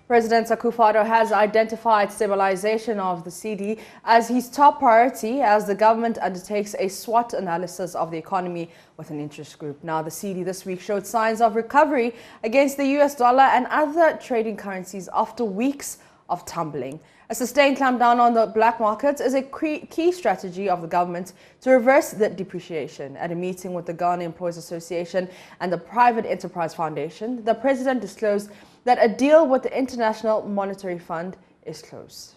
President Akufo-Addo has identified stabilization of the cedi as his top priority as the government undertakes a SWOT analysis of the economy with an interest group. Now, the cedi this week showed signs of recovery against the US dollar and other trading currencies after weeks of tumbling. A sustained clampdown on the black markets is a key strategy of the government to reverse the depreciation. At a meeting with the Ghana Employees Association and the Private Enterprise Foundation, the president disclosed that a deal with the International Monetary Fund is close.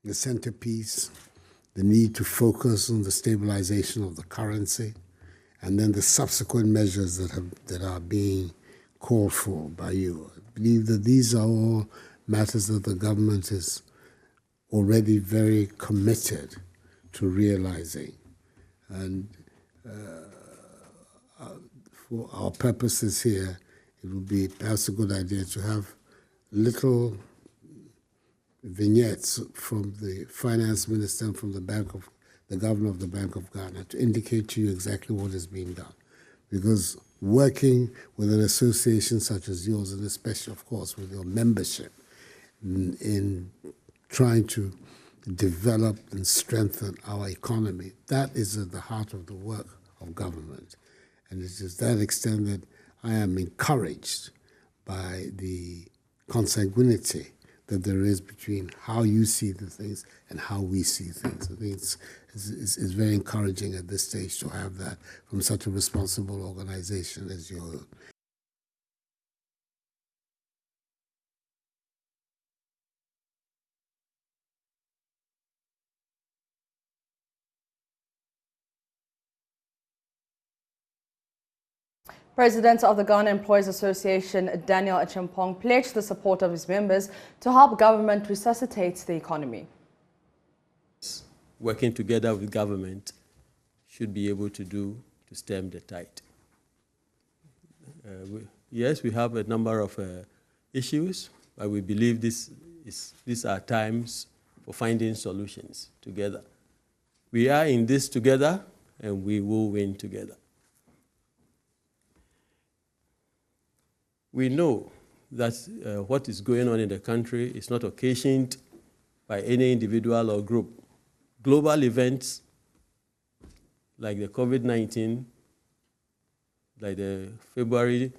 The centerpiece, the need to focus on the stabilization of the currency, and then the subsequent measures that are being called for by you. I believe that these are all matters that the government is already very committed to realizing. And for our purposes here, it would be perhaps a good idea to have little vignettes from the finance minister and from the governor of the Bank of Ghana to indicate to you exactly what is being done. Because working with an association such as yours, and especially, of course, with your membership in trying to develop and strengthen our economy, that is at the heart of the work of government. And it's just that extent that I am encouraged by the consanguinity that there is between how you see the things and how we see things. I think it's very encouraging at this stage to have that from such a responsible organization as your own. President of the Ghana Employees Association, Daniel Achimpong, pledged the support of his members to help government resuscitate the economy. Working together with government should be able to stem the tide. Yes, we have a number of issues, but we believe these are times for finding solutions together. We are in this together, and we will win together. We know that what is going on in the country is not occasioned by any individual or group. Global events like the COVID-19, like the February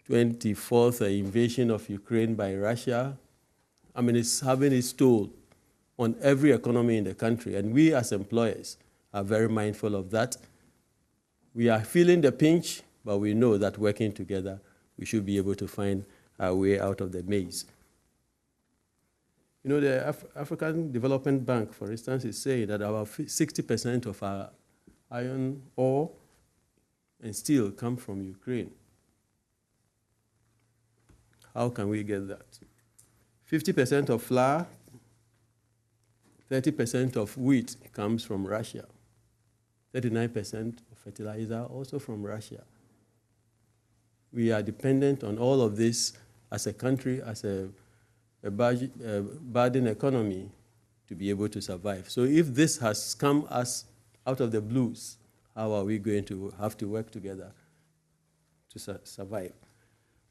24th invasion of Ukraine by Russia, I mean, it's having its toll on every economy in the country. And we as employers are very mindful of that. We are feeling the pinch, but we know that working together, we should be able to find our way out of the maze. You know, the African Development Bank, for instance, is saying that about 60% of our iron ore and steel come from Ukraine. How can we get that? 50% of flour, 30% of wheat comes from Russia. 39% of fertilizer also from Russia. We are dependent on all of this as a country, as a burden economy to be able to survive. So if this has come us out of the blues, how are we going to have to work together to survive?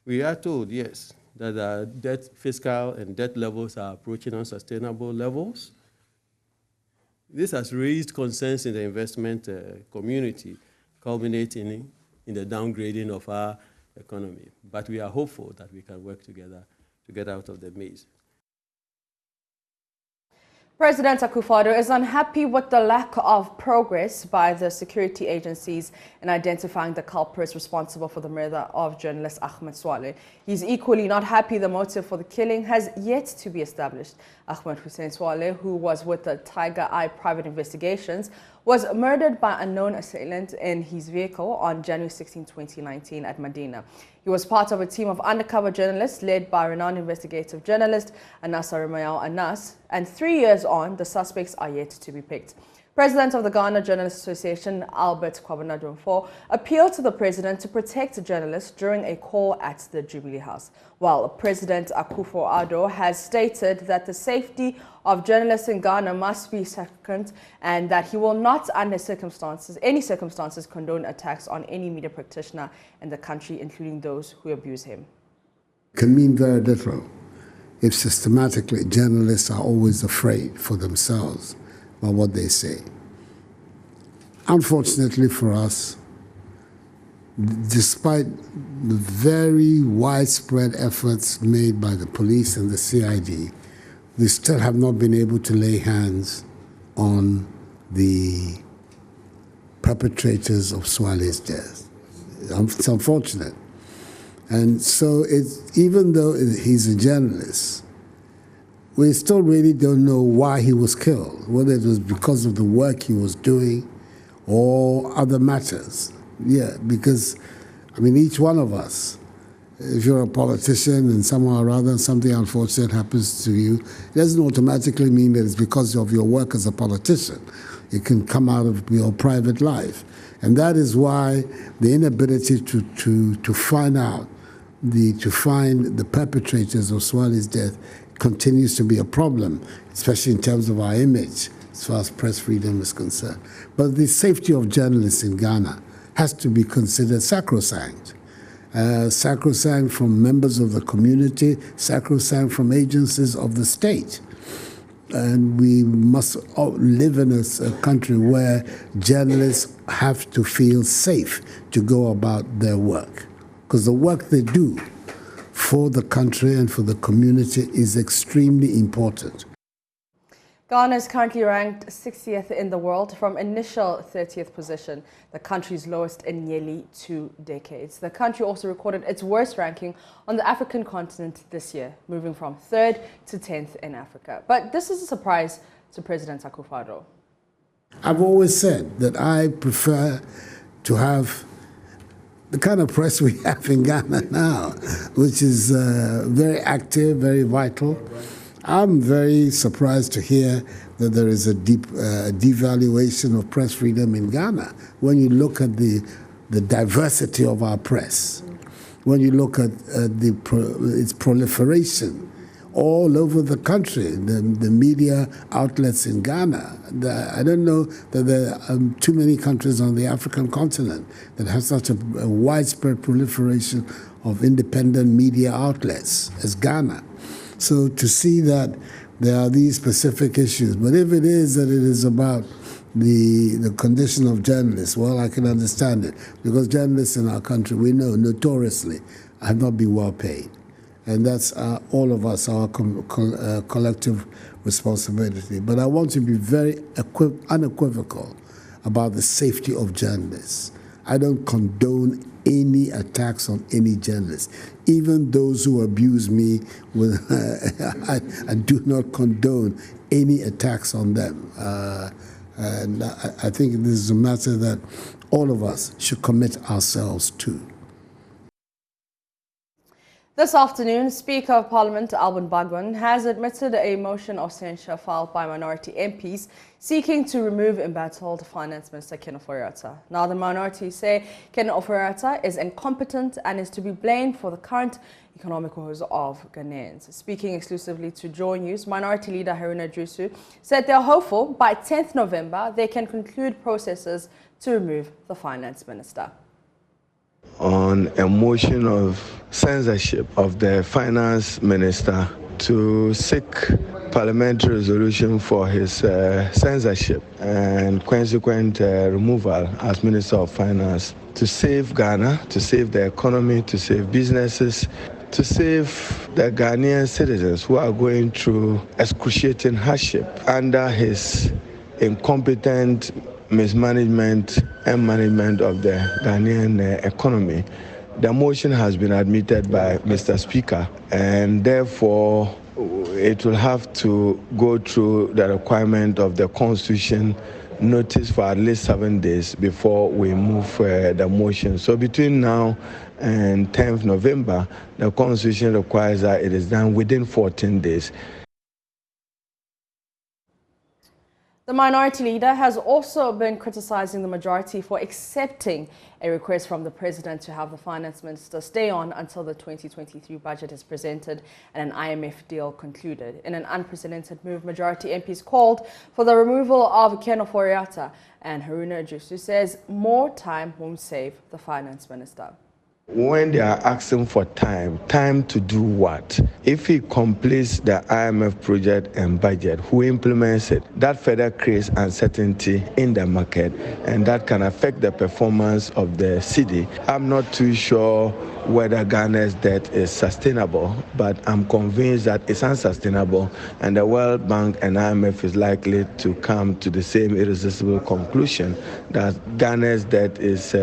We are told, yes, that our fiscal and debt levels are approaching unsustainable levels. This has raised concerns in the investment community, culminating in the downgrading of our economy. But we are hopeful that we can work together to get out of the maze. President Akufo-Addo is unhappy with the lack of progress by the security agencies in identifying the culprits responsible for the murder of journalist Ahmed Swaleh. He's equally not happy the motive for the killing has yet to be established. Ahmed Hussein Swaleh, who was with the Tiger Eye Private Investigations, was murdered by a known assailant in his vehicle on January 16, 2019 at Medina. He was part of a team of undercover journalists led by renowned investigative journalist Anas Arimayao Anas, and 3 years on, the suspects are yet to be picked. President of the Ghana Journalists Association, Albert Kwabena appealed to the president to protect journalists during a call at the Jubilee House, while President Akufo-Addo has stated that the safety of journalists in Ghana must be second and that he will not, under any circumstances, condone attacks on any media practitioner in the country, including those who abuse him. can mean very little if systematically journalists are always afraid for themselves by what they say. Unfortunately for us, despite the very widespread efforts made by the police and the CID, we still have not been able to lay hands on the perpetrators of Swale's death. It's unfortunate. And so even though he's a journalist, we still really don't know why he was killed, whether it was because of the work he was doing or other matters. Yeah, because, I mean, each one of us, if you're a politician and somehow or other something unfortunate happens to you, it doesn't automatically mean that it's because of your work as a politician. It can come out of your private life. And that is why the inability to find out, to find the perpetrators of Swale's death continues to be a problem, especially in terms of our image as far as press freedom is concerned. But the safety of journalists in Ghana has to be considered sacrosanct. Sacrosanct from members of the community, sacrosanct from agencies of the state. And we must live in a country where journalists have to feel safe to go about their work. Because the work they do for the country and for the community is extremely important. Ghana is currently ranked 60th in the world from initial 30th position, the country's lowest in nearly 2 decades. The country also recorded its worst ranking on the African continent this year, moving from 3rd to 10th in Africa. But this is a surprise to President Akufo-Addo. I've always said that I prefer to have the kind of press we have in Ghana now, which is very active, very vital. I'm very surprised to hear that there is a deep devaluation of press freedom in Ghana. When you look at the diversity of our press, when you look at its proliferation all over the country, the media outlets in Ghana. I don't know that there are too many countries on the African continent that have such a widespread proliferation of independent media outlets as Ghana. So to see that there are these specific issues, but if it is that it is about the condition of journalists, well, I can understand it, because journalists in our country, we know notoriously, have not been well paid. And that's all of us, our collective responsibility. But I want to be very unequivocal about the safety of journalists. I don't condone any attacks on any journalist. Even those who abuse me, I do not condone any attacks on them. And I think this is a matter that all of us should commit ourselves to. This afternoon, Speaker of Parliament Alban Bagwan has admitted a motion of censure filed by minority MPs seeking to remove embattled Finance Minister Ken Ofori-Atta. Now, the minority say Ken Ofori-Atta is incompetent and is to be blamed for the current economic woes of Ghanaians. Speaking exclusively to JoyNews, Minority Leader Haruna Jusu said they are hopeful by 10th November they can conclude processes to remove the Finance Minister. On a motion of censorship of the finance minister to seek parliamentary resolution for his censorship and consequent removal as Minister of Finance to save Ghana, to save the economy, to save businesses, to save the Ghanaian citizens who are going through excruciating hardship under his incompetent mismanagement and management of the Ghanaian economy. The motion has been admitted by Mr. Speaker, and therefore it will have to go through the requirement of the Constitution, notice for at least 7 days before we move the motion. So between now and 10th November, the Constitution requires that it is done within 14 days. The minority leader has also been criticizing the majority for accepting a request from the president to have the finance minister stay on until the 2023 budget is presented and an IMF deal concluded. In an unprecedented move, majority MPs called for the removal of Ken Ofori-Atta, and Haruna Jusu says more time won't save the finance minister. When they are asking for time to do what? If he completes the IMF project and budget, who implements it? That further creates uncertainty in the market, and that can affect the performance of the city. I'm not too sure whether Ghana's debt is sustainable, but I'm convinced that it's unsustainable, and the World Bank and IMF is likely to come to the same irresistible conclusion that Ghana's debt is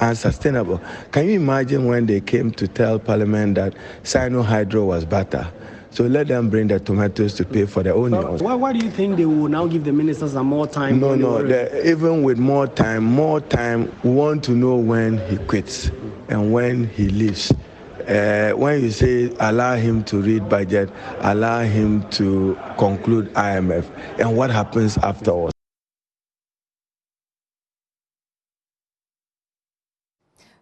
unsustainable. Can you imagine when they came to tell Parliament that Sino-Hydro was better? So let them bring the tomatoes to pay for the onions. Why do you think they will now give the ministers more time? No. Even with more time, we want to know when he quits and when he leaves. When you say allow him to read budget, allow him to conclude IMF, and what happens afterwards?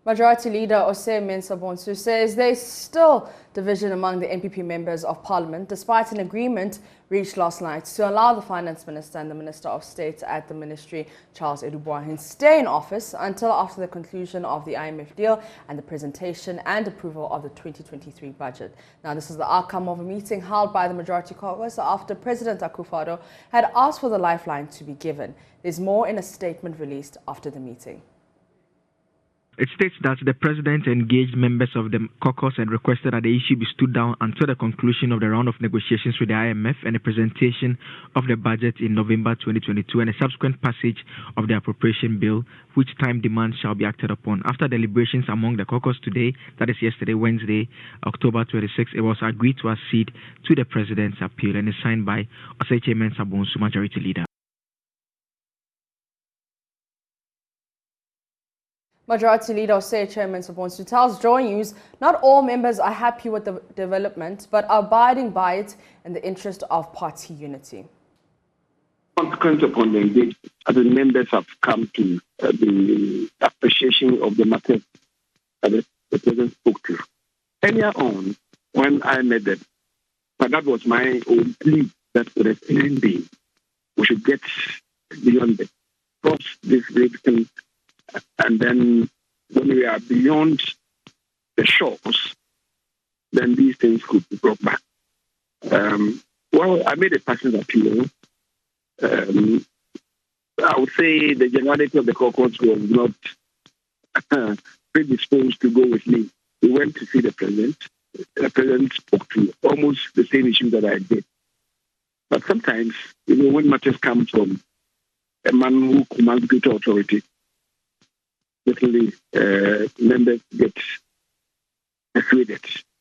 Majority Leader Osei Mensah-Bonsu says there is still division among the NPP members of Parliament, despite an agreement reached last night to allow the Finance Minister and the Minister of State at the Ministry, Charles Edubuahin, stay in office until after the conclusion of the IMF deal and the presentation and approval of the 2023 budget. Now, this is the outcome of a meeting held by the Majority Caucus after President Akufo-Addo had asked for the lifeline to be given. There's more in a statement released after the meeting. It states that the president engaged members of the caucus and requested that the issue be stood down until the conclusion of the round of negotiations with the IMF and the presentation of the budget in November 2022 and a subsequent passage of the appropriation bill, which time demands shall be acted upon. After deliberations among the caucus today, that is yesterday, Wednesday, October 26, it was agreed to accede to the president's appeal and is signed by Osei Mensah-Bonsu, Majority Leader. Majority Leader Osei Mensah-Bonsu tells JoyNews not all members are happy with the development, but are abiding by it in the interest of party unity. Consequence upon the engagement, the members have come to the appreciation of the matter that the president spoke to. Earlier on, when I met them, but that was my own plea that for the same day, we should get beyond the cross this great thing. And then when we are beyond the shores, then these things could be brought back. Well, I made a passing appeal. I would say the generality of the caucus was not predisposed to go with me. We went to see the president. The president spoke to almost the same issue that I did. But sometimes, when matters come from a man who commands greater authority, certainly members get persuaded.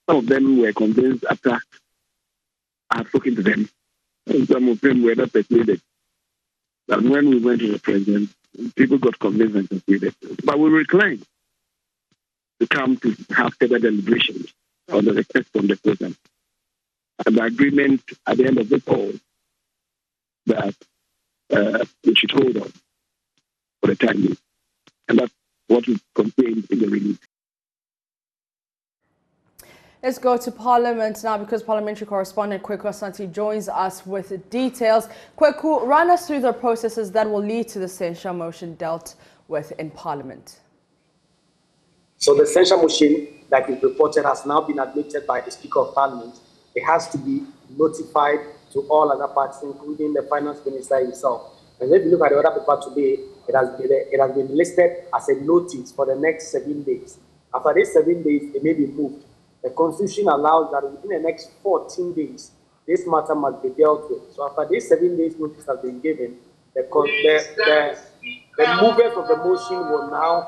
Some of them were convinced after I had spoken to them. And some of them were not persuaded. And when we went to the president, people got convinced and persuaded. But we reclined to come to have further deliberations on the request from the president. And the agreement at the end of it all that we should hold on for the time being. And that's what is contained in the release. Let's go to Parliament now because parliamentary correspondent Kweku Asante joins us with details. Kweku, run us through the processes that will lead to the censure motion dealt with in Parliament. So the censure motion that is reported has now been admitted by the Speaker of Parliament. It has to be notified to all other parties, including the Finance Minister himself. And if you look at the other paper today, it has been listed as a notice for the next 7 days. After these 7 days, it may be moved. The Constitution allows that within the next 14 days, this matter must be dealt with. So after these 7 days notice has been given, the movers of the motion will now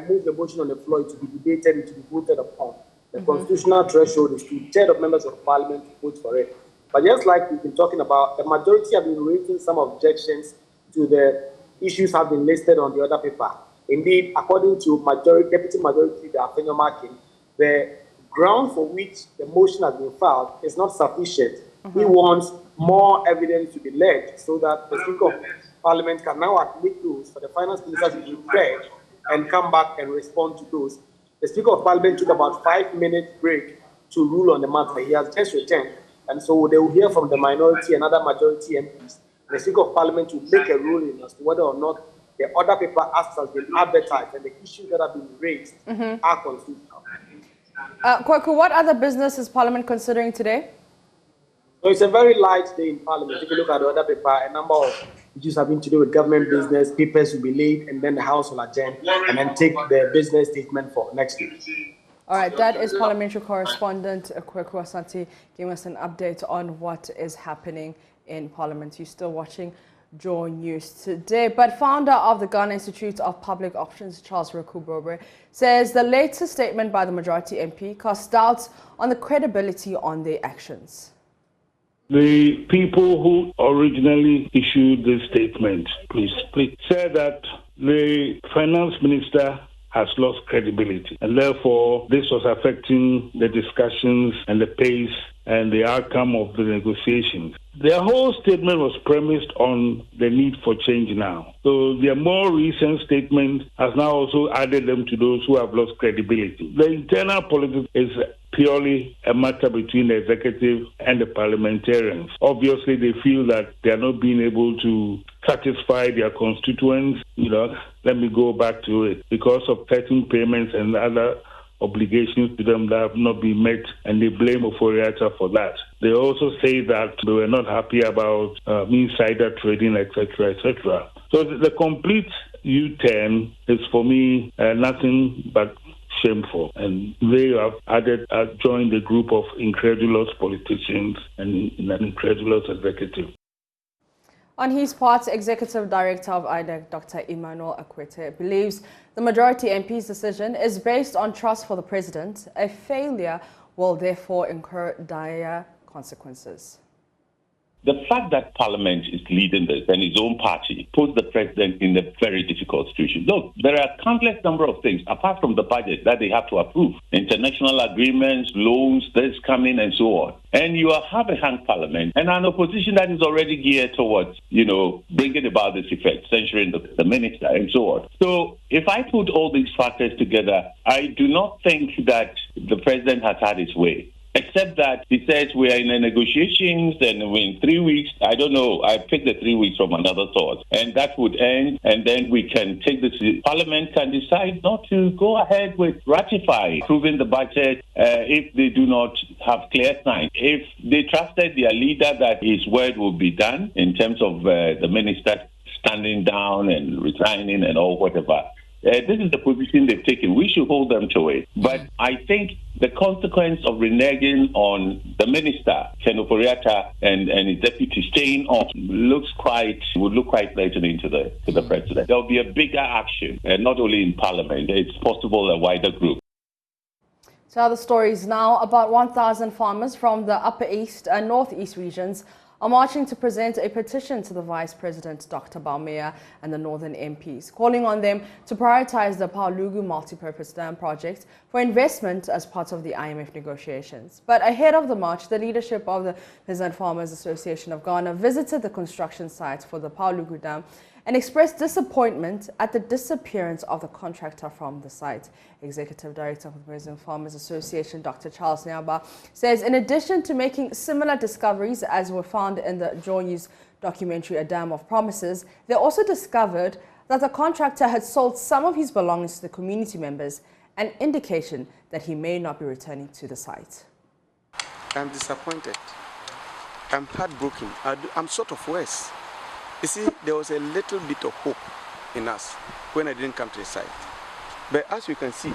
move the motion on the floor to be debated and to be voted upon. The constitutional threshold is 2/3 of members of Parliament to vote for it. But just like we've been talking about, the majority have been raising some objections to the issues have been listed on the other paper. Indeed, according to Deputy Majority Leader Afenyo Makin, the ground for which the motion has been filed is not sufficient. He wants more evidence to be led so that the Speaker of Parliament can now admit those for the Finance Minister to be prepared and come back and respond to those. The Speaker of Parliament took about 5-minute break to rule on the matter. He has just returned. And so they will hear from the minority and other majority MPs. The Speaker of Parliament will make a ruling as to whether or not the other paper as has been advertised and the issues that have been raised are constitutional. Kwaku, what other business is Parliament considering today? So it's a very light day in Parliament. If you look at the other paper, a number of issues have been to do with government business, papers will be laid, and then the House will adjourn and then take the business statement for next week. All right, that is parliamentary correspondent Kwaku Asante giving us an update on what is happening in Parliament. You're still watching JoyNews today, but founder of the Ghana Institute of Public Options, Charles Rekubobre, says the latest statement by the majority MP casts doubts on the credibility on their actions. The people who originally issued this statement, please, said that the finance minister has lost credibility, and therefore this was affecting the discussions and the pace and the outcome of the negotiations. Their whole statement was premised on the need for change now. So their more recent statement has now also added them to those who have lost credibility. The internal politics is purely a matter between the executive and the parliamentarians. Obviously, they feel that they are not being able to satisfy their constituents. Let me go back to it. Because of certain payments and other obligations to them that have not been met, and they blame Ofori-Atta for that. They also say that they were not happy about insider trading, etc., etc. So the complete U-turn is, for me, nothing but shameful. And they have joined the group of incredulous politicians and an incredulous executive. On his part, Executive Director of IDEC, Dr. Emmanuel Akwete, believes the majority MP's decision is based on trust for the president. A failure will therefore incur dire consequences. The fact that Parliament is leading this and his own party puts the president in a very difficult situation. Look, there are countless number of things, apart from the budget, that they have to approve. International agreements, loans, this coming and so on. And you have a hung Parliament and an opposition that is already geared towards, bringing about this effect, censuring the minister and so on. So if I put all these factors together, I do not think that the president has had his way. Except that he says we are in the negotiations and in 3 weeks, I don't know, I picked the 3 weeks from another source, and that would end, and then we can take this. Parliament can decide not to go ahead with ratifying, approving the budget if they do not have clear signs. If they trusted their leader that his word will be done in terms of the minister standing down and resigning and all whatever. This is the position they've taken. We should hold them to it. But I think the consequence of reneging on the minister, Ken Ofori-Atta, and his deputy staying on would look quite threatening to the president. There will be a bigger action, not only in Parliament. It's possible a wider group. So other stories now. About 1,000 farmers from the Upper East and Northeast regions are marching to present a petition to the Vice President, Dr. Baumea, and the Northern MPs, calling on them to prioritize the Paulugu multipurpose dam project for investment as part of the IMF negotiations. But ahead of the march, the leadership of the Peasant Farmers Association of Ghana visited the construction site for the Paulugu dam and expressed disappointment at the disappearance of the contractor from the site. Executive Director of the Peasant Farmers Association, Dr. Charles Nyaba, says in addition to making similar discoveries as were found in the JoyNews documentary A Dam of Promises, they also discovered that the contractor had sold some of his belongings to the community members, an indication that he may not be returning to the site. I'm disappointed. I'm heartbroken. I'm sort of worse. You see, there was a little bit of hope in us when I didn't come to the site. But as you can see,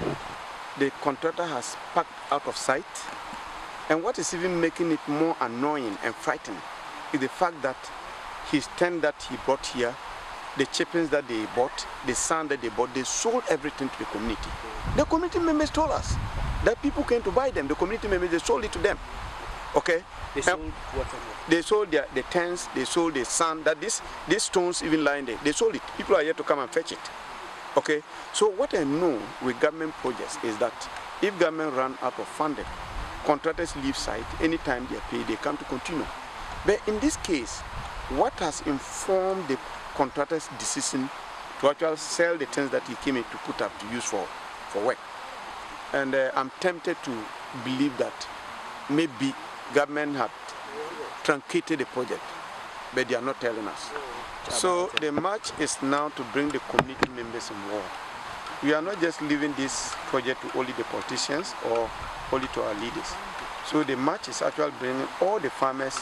the contractor has packed out of sight. And what is even making it more annoying and frightening is the fact that his tent that he brought here, the chippings that they bought, the sand that they bought, they sold everything to the community. The community members told us that people came to buy them. The community members, they sold it to them. Okay? They sold what? They sold the tents, they sold the sand, that these stones even lying there, they sold it. People are yet to come and fetch it. Okay? So what I know with government projects is that if government run out of funding, contractors leave site, anytime they are paid, they come to continue. But in this case, what has informed the contractor's decision to actually sell the tents that he came in to put up to use for work? And I'm tempted to believe that maybe government had truncated the project, but they are not telling us. So the march is now to bring the community members involved. We are not just leaving this project to only the politicians or only to our leaders. So the march is actually bringing all the farmers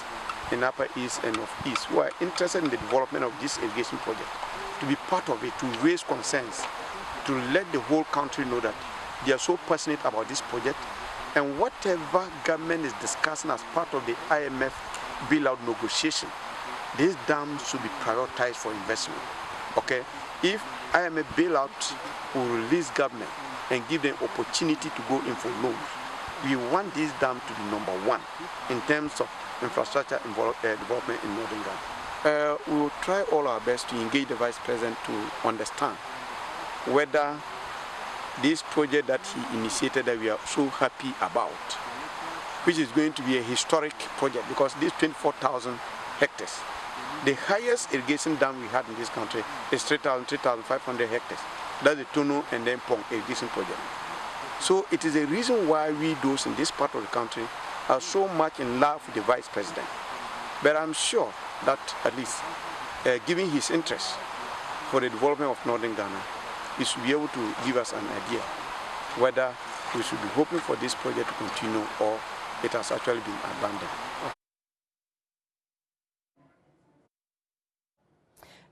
in Upper East and North East who are interested in the development of this irrigation project to be part of it, to raise concerns, to let the whole country know that they are so passionate about this project, and whatever government is discussing as part of the IMF bailout negotiation, this dam should be prioritized for investment. Okay? If IMF bailout will release government and give them opportunity to go in for loans, we want this dam to be number one in terms of infrastructure development in Northern Ghana. We will try all our best to engage the Vice President to understand whether this project that he initiated that we are so happy about, which is going to be a historic project because this 24,000 hectares, the highest irrigation dam we had in this country is 3,500 hectares. That's the Tono and then Pong irrigation project. So it is a reason why we those in this part of the country are so much in love with the Vice President. But I'm sure that at least given his interest for the development of Northern Ghana, he should be able to give us an idea whether we should be hoping for this project to continue or it has actually been abandoned.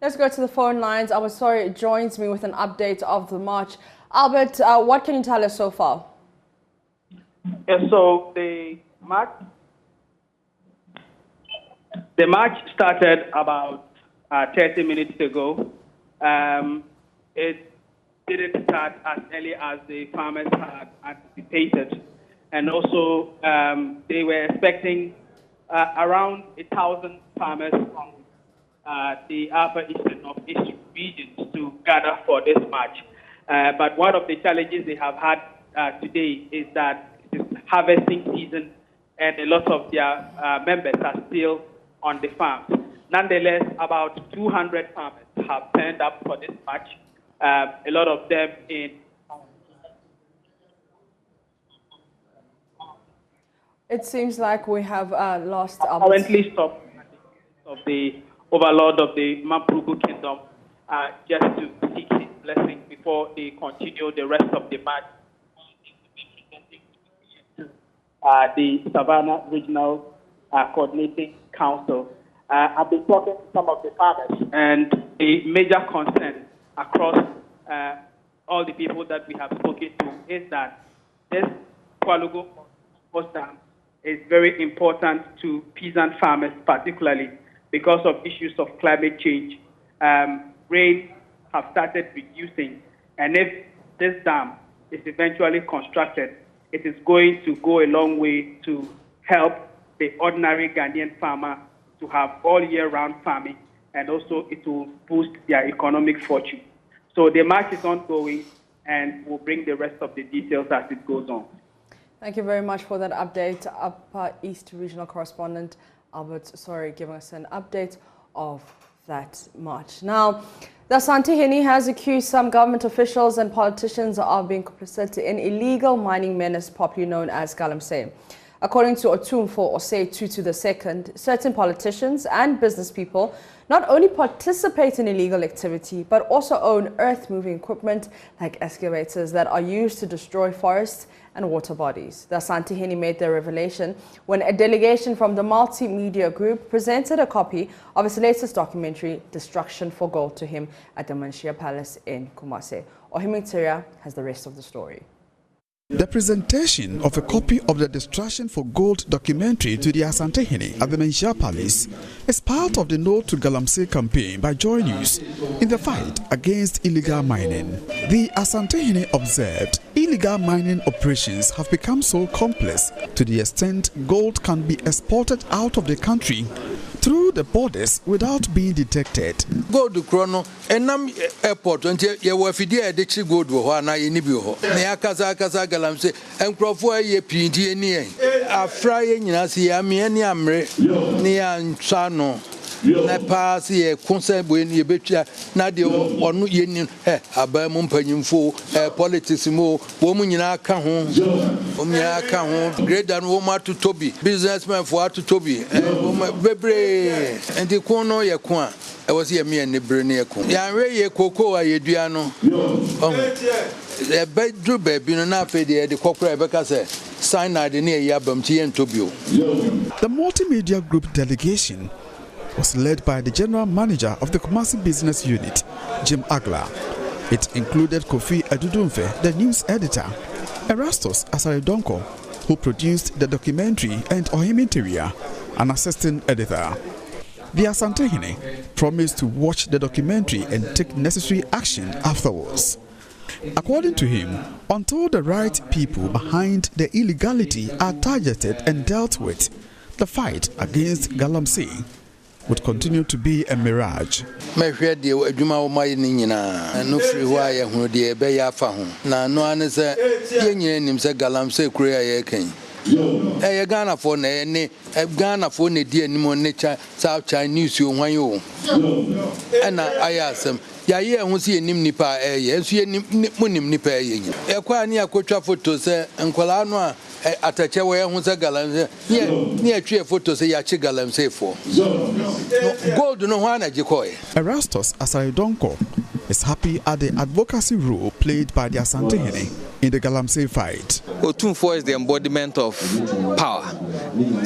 Let's go to the phone lines. Albert Sorry joins me with an update of the march. Albert, what can you tell us so far? Yes, so the march started about 30 minutes ago. It didn't start as early as the farmers had anticipated. And also, they were expecting around 1,000 farmers from the Upper East and North East regions to gather for this march. But one of the challenges they have had today is that it is harvesting season and a lot of their members are still on the farms. Nonetheless, about 200 farmers have turned up for this march. A lot of them in... It seems like we have lost our... Currently stopped of the overlord of the Mapitso kingdom just to seek his blessing before they continue the rest of the march. The Savannah Regional Coordinating Council. I've been talking to some of the farmers, and the major concern across all the people that we have spoken to is that this Kwalugo post dam is very important to peasant farmers, particularly because of issues of climate change. Rain have started reducing, and if this dam is eventually constructed, it is going to go a long way to help the ordinary Ghanaian farmer to have all year-round farming, and also it will boost their economic fortune. So the march is ongoing, and we'll bring the rest of the details as it goes on. Thank you very much for that update. Upper East Regional Correspondent Albert Sorry giving us an update of that march. Now, the Asante Hene has accused some government officials and politicians of being complicit in illegal mining menace, popularly known as Galamsey. According to Otumfo Osei Tutu II, certain politicians and business people not only participate in illegal activity, but also own earth-moving equipment like excavators that are used to destroy forests and water bodies. The Asante Hene made their revelation when a delegation from the multimedia group presented a copy of its latest documentary, Destruction for Gold, to him at the Manshia Palace in Kumase. Ohimitiria has the rest of the story. The presentation of a copy of the Destruction for Gold documentary to the Asante Hene at the Manshia Palace is part of the No to Galamsey campaign by JoyNews in the fight against illegal mining. The Asante Hene observed illegal mining operations have become so complex to the extent gold can be exported out of the country through the borders without being detected. Gold chrono enam airport until ye wafidi e de gold wo ho na ye ni bi ho na yakasa galam se enkrofo aye pindi eni en afra ye nyina se ya me ani amre ne ya ntwa no na pass ye concern bo eni ye betwa na de onu ye ni aba mu mpanyimfo politics mo wo mu nyina ka ho greater no mo atotobi businessman for atotobi bebre and the kono ye ko I was here me and the Bruneko. Yeah, Ray Coco, I Diano. The bedroom baby, and I paid the corporate because sign I near Yabum T and Tobio. The multimedia group delegation was led by the general manager of the Kumasi Business Unit, Jim Agla. It included Kofi Adudumfe, the news editor, Erastus Asaridonko, who produced the documentary, and Ohimi Teria, an assistant editor. The Asantehene promised to watch the documentary and take necessary action afterwards. According to him, until the right people behind the illegality are targeted and dealt with, the fight against Galamsey would continue to be a mirage. My friend, you no free wire who the Beya Fahon. Now, no one is a young said Galamsey Korea. A Ghana for a Ghana for a dear nature South Chinese you want you. And I asked him. Ya ye hu se enim nipa ye nso ye munim nipa ye nyi e kwa ni akotwa photo se enkwala no a atache we hu se galam ni atwe photo se ya chi galam se fo gold no ho na jikoy. Erastus Asaridonko is happy at the advocacy role played by the Asantehene in the Galamsey fight. Otunfo is the embodiment of power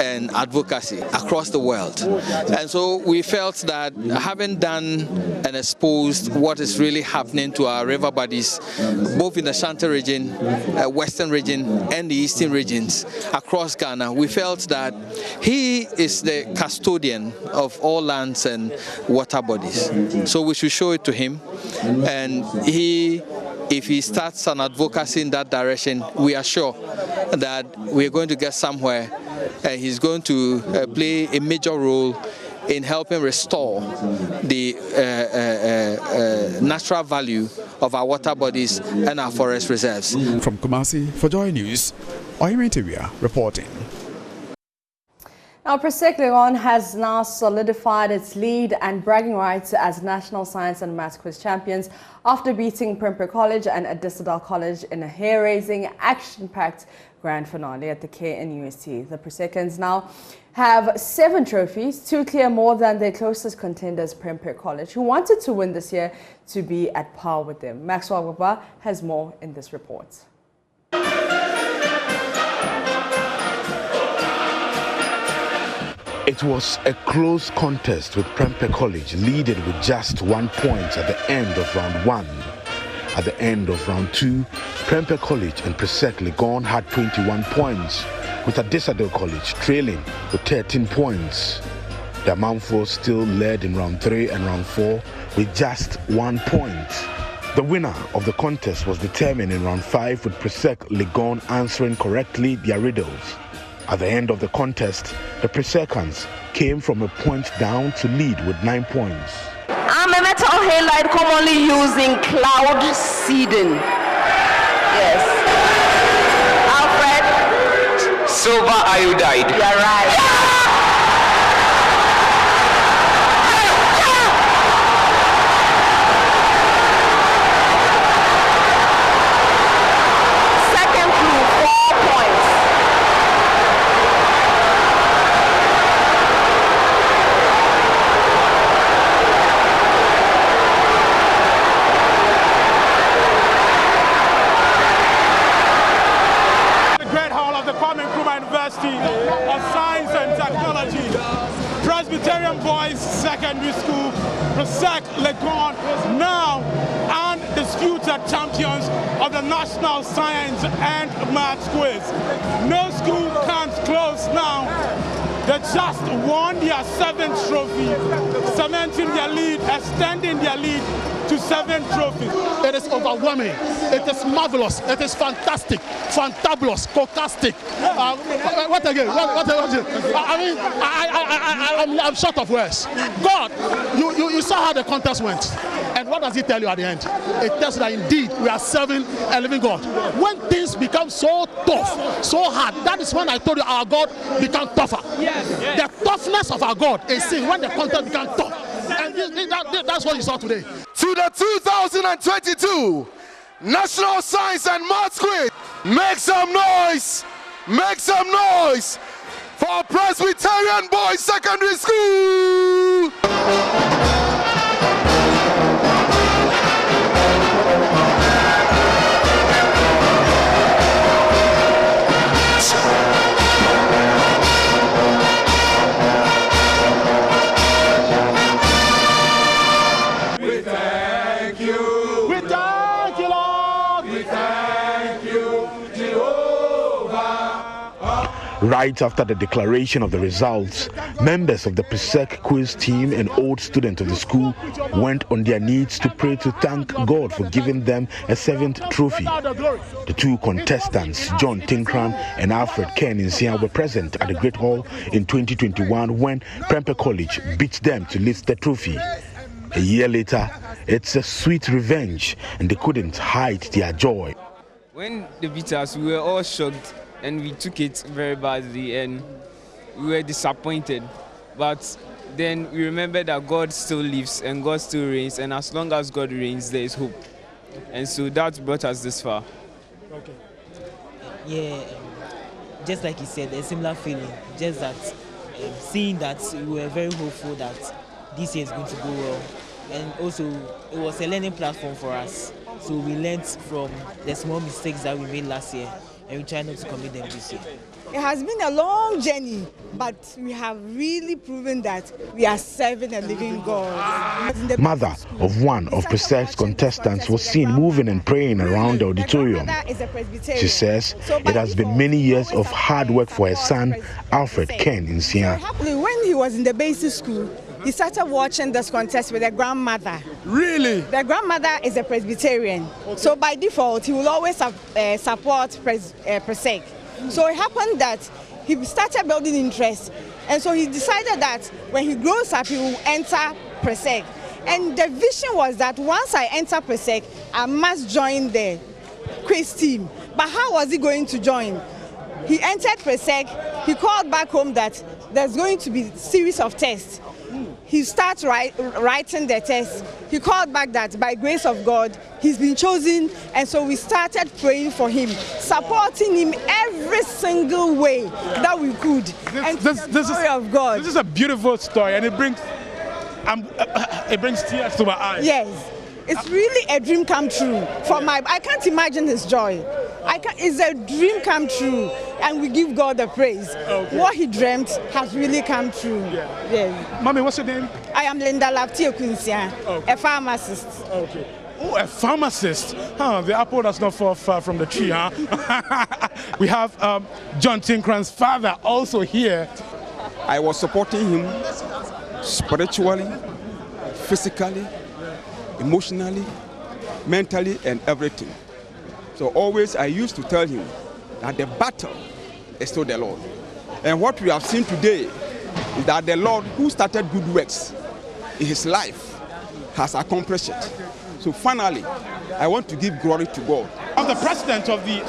and advocacy across the world. And so we felt that having done and exposed what is really happening to our river bodies, both in the Shanti region, western region, and the eastern regions across Ghana, we felt that he is the custodian of all lands and water bodies. So we should show it to him. And if he starts an advocacy in that direction, we are sure that we're going to get somewhere, and he's going to play a major role in helping restore the natural value of our water bodies and our forest reserves. From Kumasi for JoyNews, Ohimi Teria reporting. Now, Presec Legon has now solidified its lead and bragging rights as National Science and Maths Quiz champions after beating Prempeh College and Adisadel College in a hair-raising, action-packed grand finale at the KNUST. The Presecans now have 7 trophies, 2 clear more than their closest contenders, Prempeh College, who wanted to win this year to be at par with them. Maxwell Baba has more in this report. It was a close contest with Prempeh College leading with just 1 point at the end of round 1. At the end of round 2, Prempeh College and Presec Legon had 21 points, with Adisadel College trailing with 13 points. The Amanfo still led in round 3 and round 4 with just 1 point. The winner of the contest was determined in round 5 with Presec Legon answering correctly their riddles. At the end of the contest, the Presecans came from a point down to lead with 9 points. I'm a metal halide commonly used in cloud seeding. Yes. Alfred? Silver iodide. You're right. Of Science and Technology, Presbyterian Boys Secondary School, Presec Legon, now undisputed champions of the National Science and Maths Quiz. No school comes close now. They just won their 7th trophy, cementing their lead, extending their lead to 7 trophies. It is overwhelming. It is marvelous. It is fantastic, fantabulous, cocastic. What again? What again? I mean, I'm short of words. God, you saw how the contest went. And what does it tell you at the end? It tells you that indeed we are serving a living God. When things become so tough, so hard, that is when I told you our God becomes tougher. Yes. The toughness of our God is seen when the contest becomes tough. And that's what you saw today. To the 2022 National Science and Maths Quiz. Make some noise! Make some noise for Presbyterian Boys Secondary School! Right after the declaration of the results, members of the PSEC quiz team and old students of the school went on their knees to pray to thank God for giving them a 7th trophy. The two contestants, John Tinkran and Alfred Ken Insia, were present at the Great Hall in 2021 when Prempeh College beat them to lift the trophy. A year later, it's a sweet revenge, and they couldn't hide their joy. When they beat us, we were all shocked, and we took it very badly, and we were disappointed. But then we remembered that God still lives and God still reigns, and as long as God reigns, there is hope. And so that brought us this far. Okay. Yeah, just like he said, a similar feeling. Just that seeing that we were very hopeful that this year is going to go well. And also, it was a learning platform for us. So we learned from the small mistakes that we made last year, and we try not to commit them this year. It has been a long journey, but we have really proven that we are serving a living God. Mother of one of PSEC's contestants was seen moving and praying around the auditorium. She says it has been many years of hard work for her son, Alfred Ken Insia. When he was in the basic school, he started watching this contest with a grandmother. Really? The grandmother is a Presbyterian. Okay. So by default, he will always support PSEC. So it happened that he started building interest. And so he decided that when he grows up, he will enter PSEC. And the vision was that once I enter PSEC, I must join the quiz team. But how was he going to join? He entered PSEC. He called back home that there's going to be a series of tests. He started writing the test. He called back that by grace of God, he's been chosen, and so we started praying for him, supporting him every single way that we could. This story of God. This is a beautiful story, and it brings tears to my eyes. Yes, it's really a dream come true for my. I can't imagine his joy. It's a dream come true, and we give God the praise. Okay. What he dreamt has really come true. Yeah. Yes. Mommy, what's your name? I am Linda Laptio Kunsia, a pharmacist. Okay. Oh, a pharmacist. Huh, the apple does not fall far from the tree, huh? We have John Tinkran's father also here. I was supporting him spiritually, physically, emotionally, mentally, and everything. So always I used to tell him that the battle is still the Lord. And what we have seen today is that the Lord who started good works in his life has accomplished it. So finally, I want to give glory to God. I'm the president of the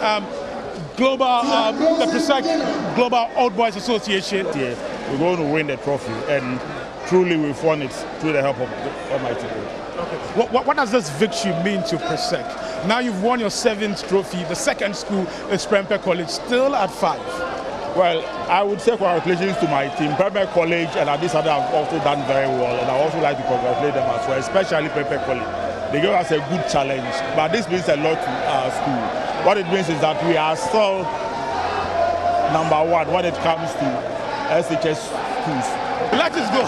PSEC Global Old Boys Association. Yeah, we're going to win the trophy, and truly we've won it through the help of Almighty God. Okay. What does this victory mean to PSEC? Now you've won your 7th trophy. The second school is Prempeh College, still at 5. Well, I would say congratulations to my team. Prempeh College and Adisada have also done very well, and I also like to congratulate them as well, especially Prempeh College. They gave us a good challenge, but this means a lot to our school. What it means is that we are still #1 when it comes to SHS schools. Let us go.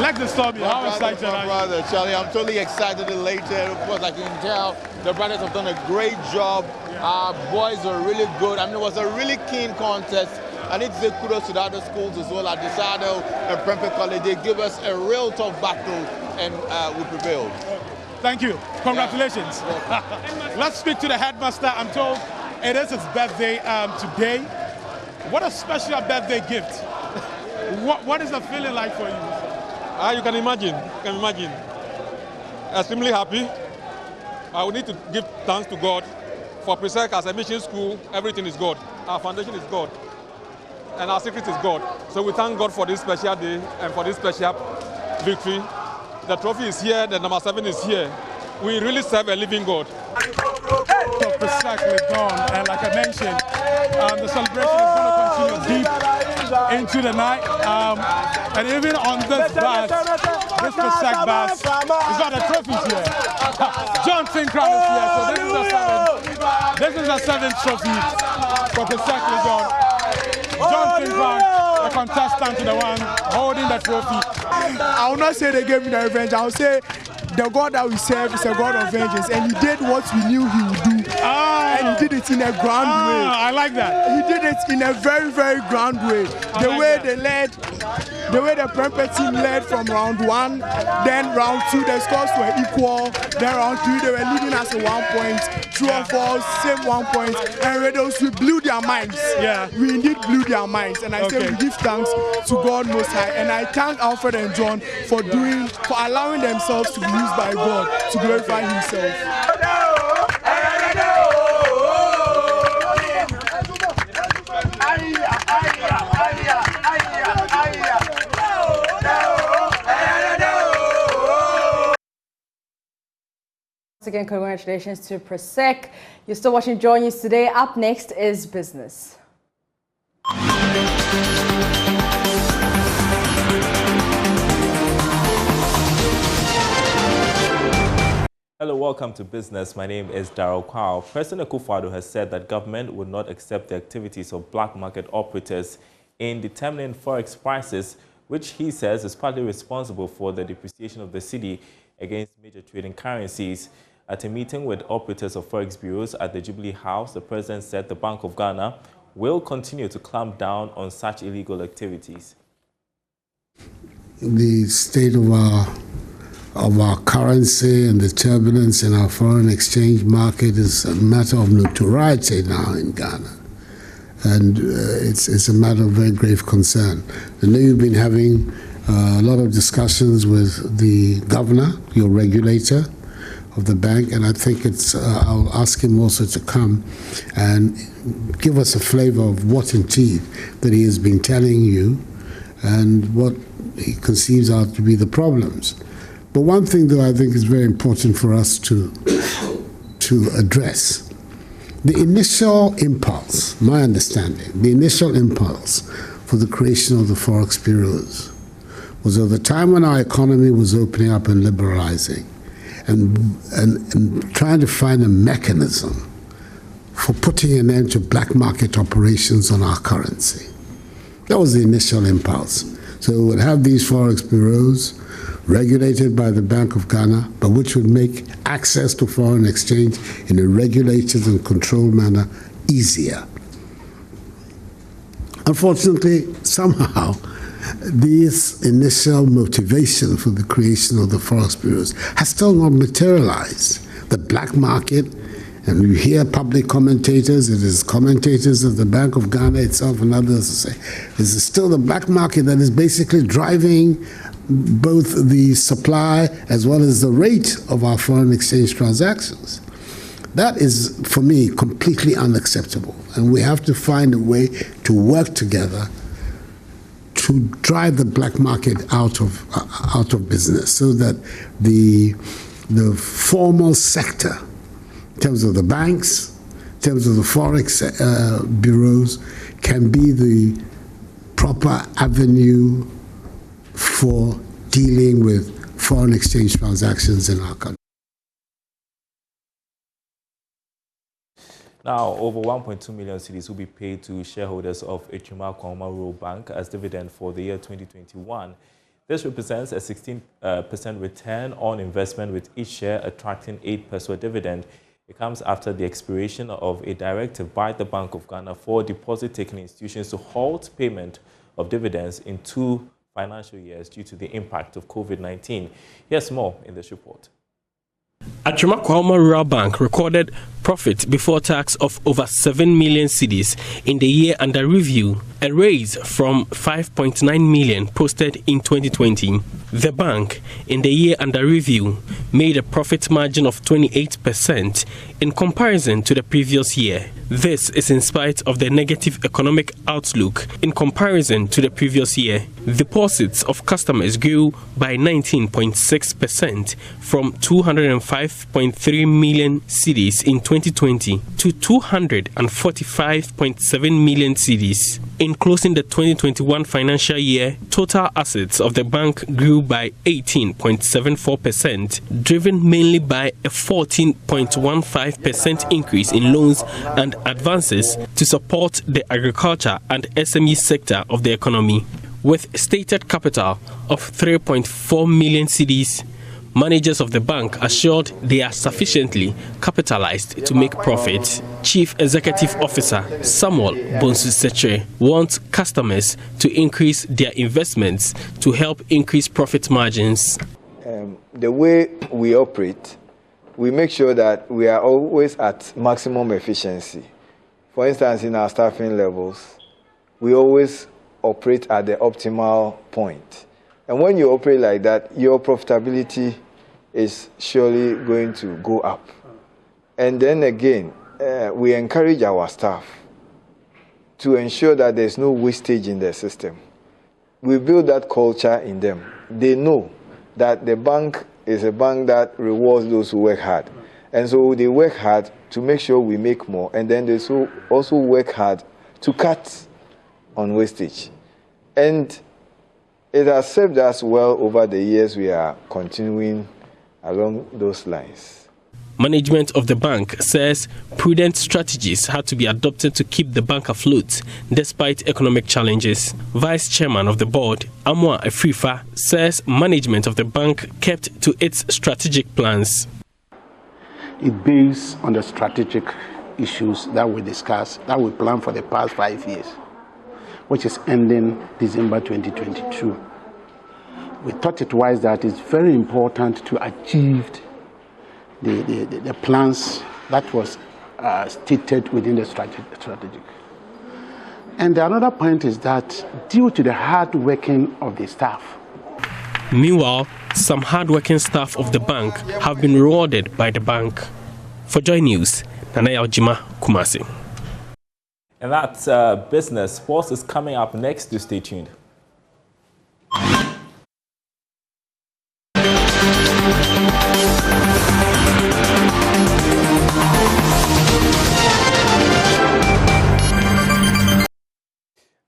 Let the story. How excited are you? Brother Charlie, I'm totally excited and elated. Of course, I can tell the brothers have done a great job. Our boys are really good. I mean, it was a really keen contest. I need to say kudos to the other schools as well, Adisado and Prempeh College. They give us a real tough battle, and we prevailed. Thank you. Congratulations. Yeah. Let's speak to the headmaster. I'm told it is his birthday today. What a special birthday gift. What is the feeling like for you? You can imagine. Extremely happy. I would need to give thanks to God. For PSEC as a mission school, everything is God. Our foundation is God. And our secret is God. So we thank God for this special day and for this special victory. The trophy is here, the number 7 is here. We really serve a living God. PSEC gone, and like I mentioned, the celebration is going to continue deep into the night. And even on this bus, this PSEC bus, we've got the trophies here. John Tinkran is here, so this is the 7th trophy for PSEC gone. John Tinkran, the contestant, to the one holding the trophy. I will not say they gave me the revenge. I will say the God that we serve is a God of vengeance, and he did what we knew he would do. And he did it in a grand way. I like that. He did it in a very, very grand way. The way they led, the way the Prempeh team led from round 1, then round 2 the scores were equal, then round 3 they were leading us at 1 point, true or false, same 1 point, and we blew their minds. Yeah. We indeed blew their minds, and I say we give thanks to God Most High, and I thank Alfred and John for allowing themselves to be used by God to glorify Himself. Once again, congratulations to Prosek. You're still watching JoyNews today. Up next is business. Hello, welcome to Business. My name is Darrell Kwao. President Akufo-Addo has said that government would not accept the activities of black market operators in determining forex prices, which he says is partly responsible for the depreciation of the cedi against major trading currencies. At a meeting with operators of forex bureaus at the Jubilee House, the president said the Bank of Ghana will continue to clamp down on such illegal activities. The state of our currency and the turbulence in our foreign exchange market is a matter of notoriety now in Ghana. And it's a matter of very grave concern. I know you've been having a lot of discussions with the governor, your regulator of the bank, and I think I'll ask him also to come and give us a flavor of what indeed that he has been telling you and what he conceives out to be the problems. But one thing that I think is very important for us to address, the initial impulse, my understanding, the initial impulse for the creation of the forex bureaus was at the time when our economy was opening up and liberalizing, and trying to find a mechanism for putting an end to black market operations on our currency. That was the initial impulse. So we would have these forex bureaus regulated by the Bank of Ghana, but which would make access to foreign exchange in a regulated and controlled manner easier. Unfortunately, somehow, this initial motivation for the creation of the forex bureaus has still not materialized. The black market, and you hear public commentators, it is commentators of the Bank of Ghana itself and others say, this is still the black market that is basically driving both the supply as well as the rate of our foreign exchange transactions. That is, for me, completely unacceptable. And we have to find a way to work together to drive the black market out of business, so that the formal sector, in terms of the banks, in terms of the forex bureaus, can be the proper avenue for dealing with foreign exchange transactions in our country. Now, over 1.2 million cedis will be paid to shareholders of Ejima Kwahoma Rural Bank as dividend for the year 2021. This represents a 16% return on investment, with each share attracting 8 peso dividend. It comes after the expiration of a directive by the Bank of Ghana for deposit-taking institutions to halt payment of dividends in 2 financial years due to the impact of COVID-19. Here's more in this report. Ejima Kwahoma Rural Bank recorded profit before tax of over 7 million cedis in the year under review, a raise from 5.9 million posted in 2020. The bank, in the year under review, made a profit margin of 28% in comparison to the previous year. This is in spite of the negative economic outlook in comparison to the previous year. Deposits of customers grew by 19.6% from 205.3 million cedis in 2020 to 245.7 million cedis. In closing the 2021 financial year, total assets of the bank grew by 18.74%, driven mainly by a 14.15% increase in loans and advances to support the agriculture and SME sector of the economy. With stated capital of 3.4 million cedis, Managers of the bank assured they are sufficiently capitalized to make profit. Chief Executive Officer Samuel Bonsu-Seche wants customers to increase their investments to help increase profit margins. The way we operate, we make sure that we are always at maximum efficiency. For instance, in our staffing levels, we always operate at the optimal point. And when you operate like that, your profitability is surely going to go up. And then again, we encourage our staff to ensure that there's no wastage in the system. We build that culture in them. They know that the bank is a bank that rewards those who work hard. And so they work hard to make sure we make more, and then they also work hard to cut on wastage. And it has served us well over the years. We are continuing along those lines. Management of the bank says prudent strategies had to be adopted to keep the bank afloat despite economic challenges. Vice Chairman of the board, Amwa Afrifa, says management of the bank kept to its strategic plans. It based on the strategic issues that we discussed, that we planned for the past 5 years, which is ending December 2022. We thought it wise that it's very important to achieve the plans that was stated within the strategic. And another point is that due to the hard working of the staff. Meanwhile, some hard-working staff of the bank have been rewarded by the bank. For JoyNews, Nanaya Ojima, Kumasi. And that business sports is coming up next. To stay tuned.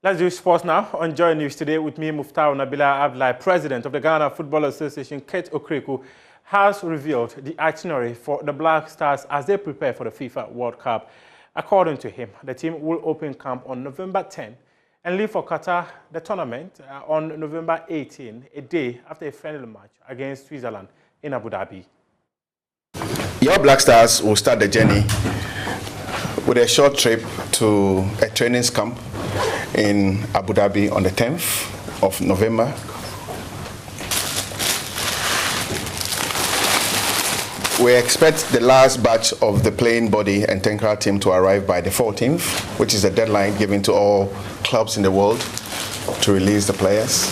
Let's do sports now on Joy News today with me, Muftar Nabila Abdullahi, President of the Ghana Football Association. Kate Okreku has revealed the itinerary for the Black Stars as they prepare for the FIFA World Cup. According to him, the team will open camp on November 10 and leave for Qatar, the tournament, on November 18, a day after a friendly match against Switzerland in Abu Dhabi. Your Black Stars will start the journey with a short trip to a training camp in Abu Dhabi on the 10th of November. We expect the last batch of the playing body and technical team to arrive by the 14th, which is the deadline given to all clubs in the world to release the players.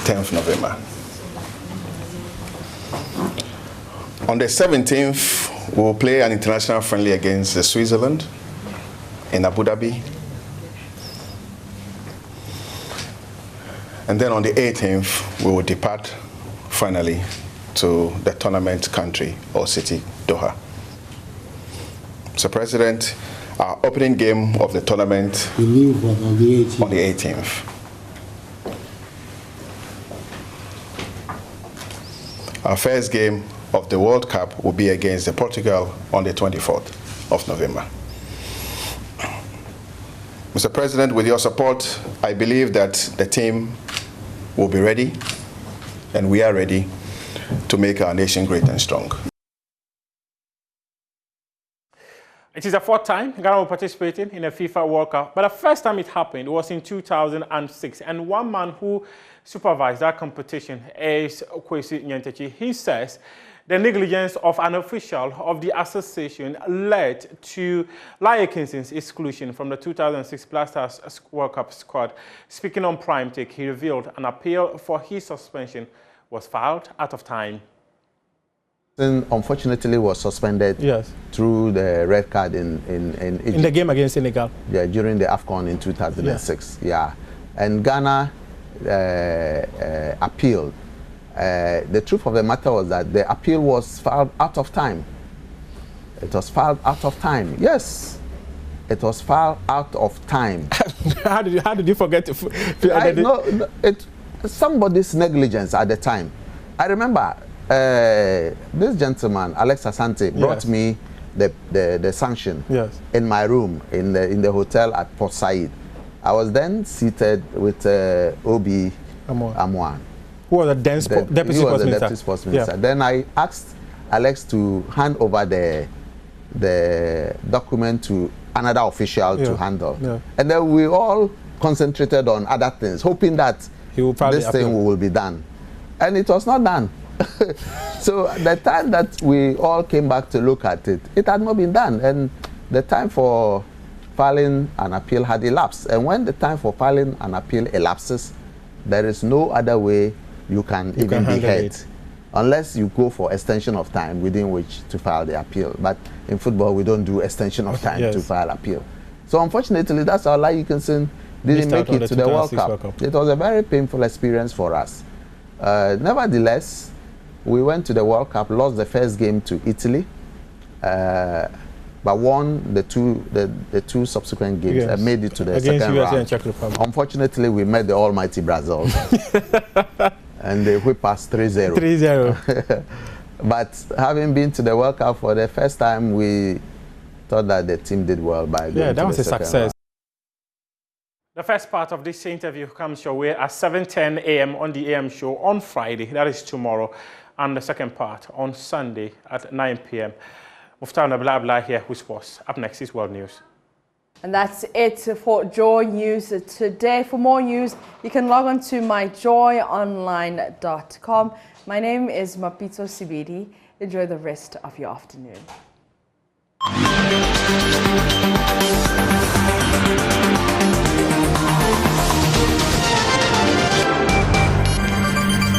10th November. On the 17th, we will play an international friendly against Switzerland in Abu Dhabi. And then on the 18th, we will depart finally to the tournament country or city, Doha. Mr. President, our opening game of the tournament on the 18th. On the 18th. Our first game of the World Cup will be against Portugal on the 24th of November. Mr. President, with your support, I believe that the team will be ready, and we are ready to make our nation great and strong. It is the fourth time Ghana will participate in a FIFA World Cup, but the first time it happened was in 2006, and one man who supervised that competition is Kwesi Nyantakyi. He says the negligence of an official of the association led to Laie Kingston's exclusion from the 2006 Black Stars World Cup squad. Speaking on Prime Take, he revealed an appeal for his suspension was filed out of time. Unfortunately, was suspended through the red card in Egypt. In the game against Senegal. Yeah, during the AFCON in 2006. Yeah. And Ghana appealed. The truth of the matter was that the appeal was filed out of time. It was filed out of time. Yes, it was filed out of time. How did you forget to? Somebody's negligence at the time. I remember this gentleman, Alex Asante, brought me the sanction in my room in the hotel at Port Said. I was then seated with Obi Amwan. who was the deputy sports minister. Yeah. Then I asked Alex to hand over the document to another official to handle. Yeah. And then we all concentrated on other things, hoping that this thing will be done. And it was not done. So the time that we all came back to look at it, it had not been done. And the time for filing an appeal had elapsed. And when the time for filing an appeal elapses, there is no other way you can even be heard, unless you go for extension of time within which to file the appeal. But in football, we don't do extension of time to file appeal. So unfortunately, that's how Lai Yukinson didn't make it to the World Cup. It was a very painful experience for us. Nevertheless, we went to the World Cup, lost the first game to Italy, but won the two subsequent games and made it to the second round. And Czech Republic. Unfortunately, we met the almighty Brazil. And they whipped us 3-0. 3-0. But having been to the World Cup for the first time, we thought that the team did well by going that was a success. Round. The first part of this interview comes your way at 7:10 a.m. on the AM show on Friday, that is tomorrow, and the second part on Sunday at 9 p.m. Muftar Nabla here with sports. Up next is World News. And that's it for Joy News today. For more news, you can log on to myjoyonline.com. My name is Mapitso Sebidi. Enjoy the rest of your afternoon.